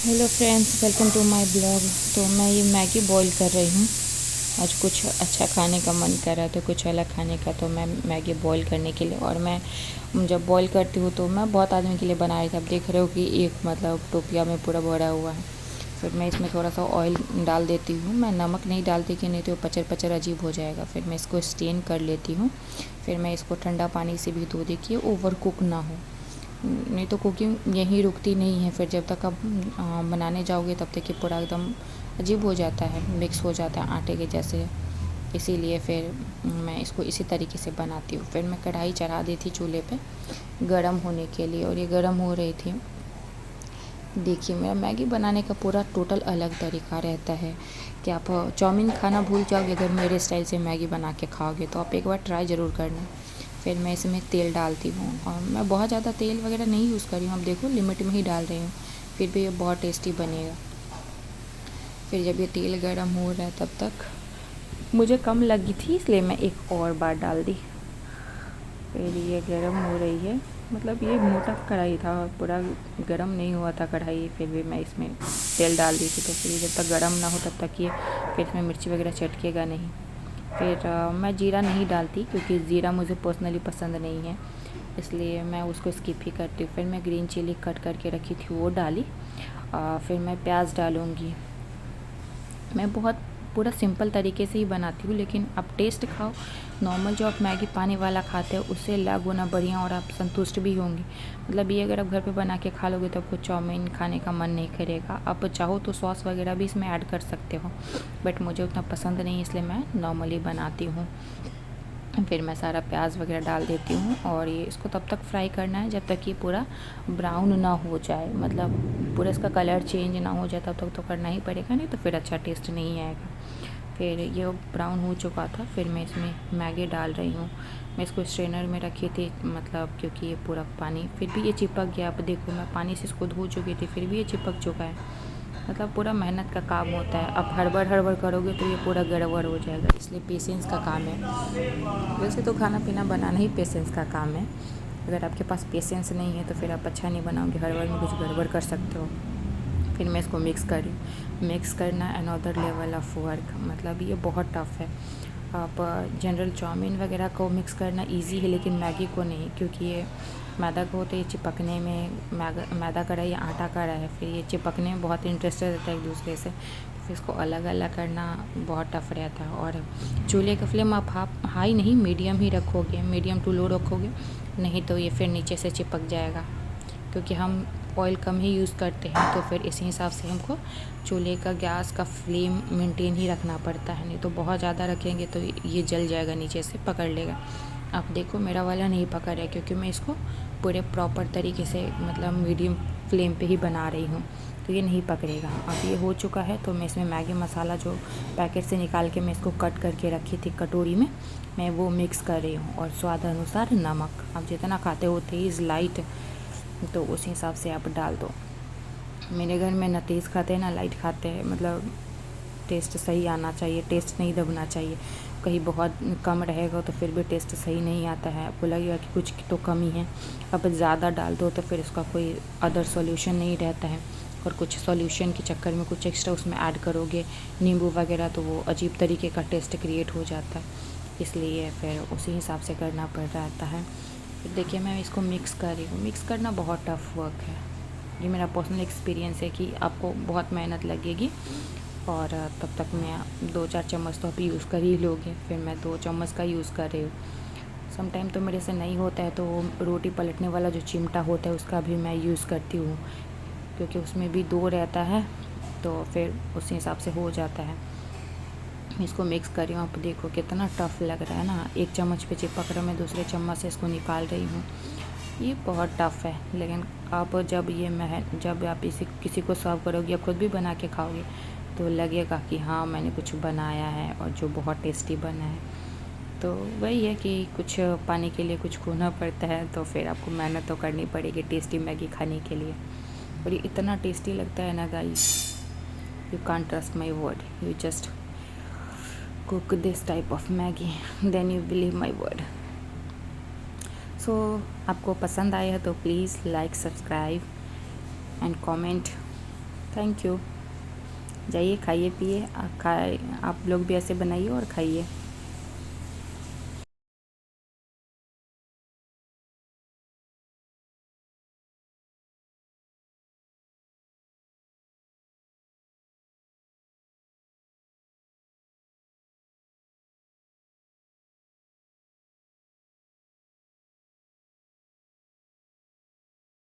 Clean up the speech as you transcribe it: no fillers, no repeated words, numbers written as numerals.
Hello friends, welcome to my blog. तो मैं ये मैगी बॉईल कर रही हूँ। आज कुछ अच्छा खाने का मन कर रहा है तो कुछ अलग खाने का, तो मैं मैगी बॉईल करने के लिए, और मैं जब बॉईल करती हूँ तो मैं बहुत आदमी के लिए बना रही थी। आप देख रहे हो कि एक मतलब टोपिया में पूरा भरा हुआ है। फिर मैं इसमें थोड़ा सा ऑयल डाल देती हूँ। मैं नमक नहीं डालती कि नहीं तो पचर पचर अजीब हो जाएगा। फिर मैं इसको स्टेन कर लेती हूँ। फिर मैं इसको ठंडा पानी से भी धो दी कि ओवर कुक ना हो, नहीं तो कुकिंग यहीं रुकती नहीं है। फिर जब तक आप बनाने जाओगे तब तक ये पूरा एकदम अजीब हो जाता है, मिक्स हो जाता है आटे के जैसे। इसीलिए फिर मैं इसको इसी तरीके से बनाती हूँ। फिर मैं कढ़ाई चढ़ा दी थी चूल्हे पे गरम होने के लिए, और ये गरम हो रही थी। देखिए, मेरा मैगी बनाने का पूरा टोटल अलग तरीका रहता है कि आप चाउमीन खाना भूल जाओगे अगर मेरे स्टाइल से मैगी बना के खाओगे, तो आप एक बार ट्राई ज़रूर करना। फिर मैं इसमें तेल डालती हूँ, और मैं बहुत ज़्यादा तेल वगैरह नहीं यूज़ कर रही हूँ। अब देखो, लिमिट में ही डाल रही हूँ, फिर भी ये बहुत टेस्टी बनेगा। फिर जब ये तेल गर्म हो रहा है तब तक मुझे कम लगी थी, इसलिए मैं एक और बार डाल दी। फिर ये गर्म हो रही है, मतलब ये मोटा कढ़ाई था, पूरा गर्म नहीं हुआ था कढ़ाई। फिर भी मैं इसमें तेल डाल दी थी, तो फिर जब तक गर्म ना हो तब तक ये फिर इसमें मिर्ची वगैरह चटकेगा नहीं। फिर मैं जीरा नहीं डालती क्योंकि ज़ीरा मुझे पर्सनली पसंद नहीं है, इसलिए मैं उसको स्किप ही करती हूँ। फिर मैं ग्रीन चिली कट करके रखी थी वो डाली। फिर मैं प्याज डालूँगी। मैं बहुत पूरा सिंपल तरीके से ही बनाती हूँ, लेकिन आप टेस्ट खाओ, नॉर्मल जो आप मैगी पानी वाला खाते हो उससे लाख गुना बढ़िया, और आप संतुष्ट भी होंगे। मतलब ये अगर आप घर पे बना के खा लोगे तो आपको चाउमीन खाने का मन नहीं करेगा। आप चाहो तो सॉस वगैरह भी इसमें ऐड कर सकते हो, बट मुझे उतना पसंद नहीं, इसलिए मैं नॉर्मली बनाती हूँ। फिर मैं सारा प्याज वगैरह डाल देती हूँ, और ये इसको तब तक फ्राई करना है जब तक ये पूरा ब्राउन ना हो जाए, मतलब पूरा इसका कलर चेंज ना हो जाए तब तक तो करना ही पड़ेगा, नहीं तो फिर अच्छा टेस्ट नहीं आएगा। फिर ये ब्राउन हो चुका था, फिर मैं इसमें मैगी डाल रही हूँ। मैं इसको स्ट्रेनर में रखी थी, मतलब क्योंकि ये पूरा पानी फिर भी ये चिपक गया। आप देखो, मैं पानी से इसको धो चुकी थी फिर भी ये चिपक चुका है। मतलब पूरा मेहनत का काम होता है, आप हड़बड़ हड़बड़ करोगे तो ये पूरा गड़बड़ हो जाएगा, इसलिए पेशेंस का काम है। वैसे तो खाना पीना बनाना ही पेशेंस का काम है। अगर आपके पास पेशेंस नहीं है तो फिर आप अच्छा नहीं बनाओगे, हड़बड़ में कुछ गड़बड़ कर सकते हो। फिर मैं इसको मिक्स कर रही हूँ। मिक्स करना अनदर लेवल ऑफ वर्क, मतलब ये बहुत टफ़ है। आप जनरल चाउमीन वगैरह को मिक्स करना इजी है, लेकिन मैगी को नहीं, क्योंकि ये मैदा को तो ये चिपकने में, मैदा का रहा या आटा का रहा है, फिर ये चिपकने में बहुत इंटरेस्टेड रहता है एक दूसरे से। फिर इसको अलग अलग करना बहुत टफ रहता है। और चूल्हे का फ्लेम आप हाई नहीं, मीडियम ही रखोगे, मीडियम टू लो रखोगे, नहीं तो ये फिर नीचे से चिपक जाएगा। क्योंकि हम ऑयल कम ही यूज़ करते हैं, तो फिर इसी हिसाब से हमको चूल्हे का गैस का फ्लेम मेंटेन ही रखना पड़ता है, नहीं तो बहुत ज़्यादा रखेंगे तो ये जल जाएगा, नीचे से पकड़ लेगा। आप देखो, मेरा वाला नहीं पकड़ है क्योंकि मैं इसको पूरे प्रॉपर तरीके से, मतलब मीडियम फ्लेम पे ही बना रही हूँ, तो ये नहीं पकड़ेगा। अब ये हो चुका है, तो मैं इसमें मैगी मसाला जो पैकेट से निकाल के मैं इसको कट करके रखी थी कटोरी में, मैं वो मिक्स कर रही हूँ। और स्वाद अनुसार नमक, आप जितना खाते हो तेज़ लाइट, तो उस हिसाब से आप डाल दो। मेरे घर में ना तेज़ खाते हैं ना लाइट खाते हैं, मतलब टेस्ट सही आना चाहिए, टेस्ट नहीं दबना चाहिए। कहीं बहुत कम रहेगा तो फिर भी टेस्ट सही नहीं आता है, आपको लगेगा कि कुछ तो कमी है। अब ज़्यादा डाल दो तो फिर उसका कोई अदर सॉल्यूशन नहीं रहता है, और कुछ सॉल्यूशन के चक्कर में कुछ एक्स्ट्रा उसमें ऐड करोगे, नींबू वगैरह, तो वो अजीब तरीके का टेस्ट क्रिएट हो जाता है। इसलिए फिर उसी हिसाब से करना पड़ रहता है। फिर देखिए, मैं इसको मिक्स कर रही हूँ। मिक्स करना बहुत टफ वर्क है, ये मेरा पर्सनल एक्सपीरियंस है कि आपको बहुत मेहनत लगेगी। और तब तक मैं 2-4 चम्मच तो अभी यूज़ कर ही लोगे, फिर मैं 2 चम्मच का यूज़ कर रही हूँ। सम टाइम तो मेरे से नहीं होता है, तो रोटी पलटने वाला जो चिमटा होता है उसका भी मैं यूज़ करती हूँ, क्योंकि उसमें भी 2 रहता है, तो फिर उसी हिसाब से हो जाता है। इसको मिक्स कर रही हूँ। आप देखो कितना टफ़ लग रहा है ना, एक चम्मच पे चिपक रहा है, मैं दूसरे चम्मच से इसको निकाल रही हूँ। ये बहुत टफ़ है, लेकिन आप जब आप इसे किसी को सर्व करोगे या खुद भी बना के खाओगे तो लगेगा कि हाँ, मैंने कुछ बनाया है और जो बहुत टेस्टी बना है। तो वही है कि कुछ पाने के लिए कुछ खोना पड़ता है, तो फिर आपको मेहनत तो करनी पड़ेगी टेस्टी मैगी खाने के लिए। और ये इतना टेस्टी लगता है ना guys, you can't trust my word, you just cook this type of Maggi, then you believe my word. सो आपको पसंद आया तो please like, subscribe and comment. Thank you. जाइए खाइए पिए, आप लोग भी ऐसे बनाइए और खाइए।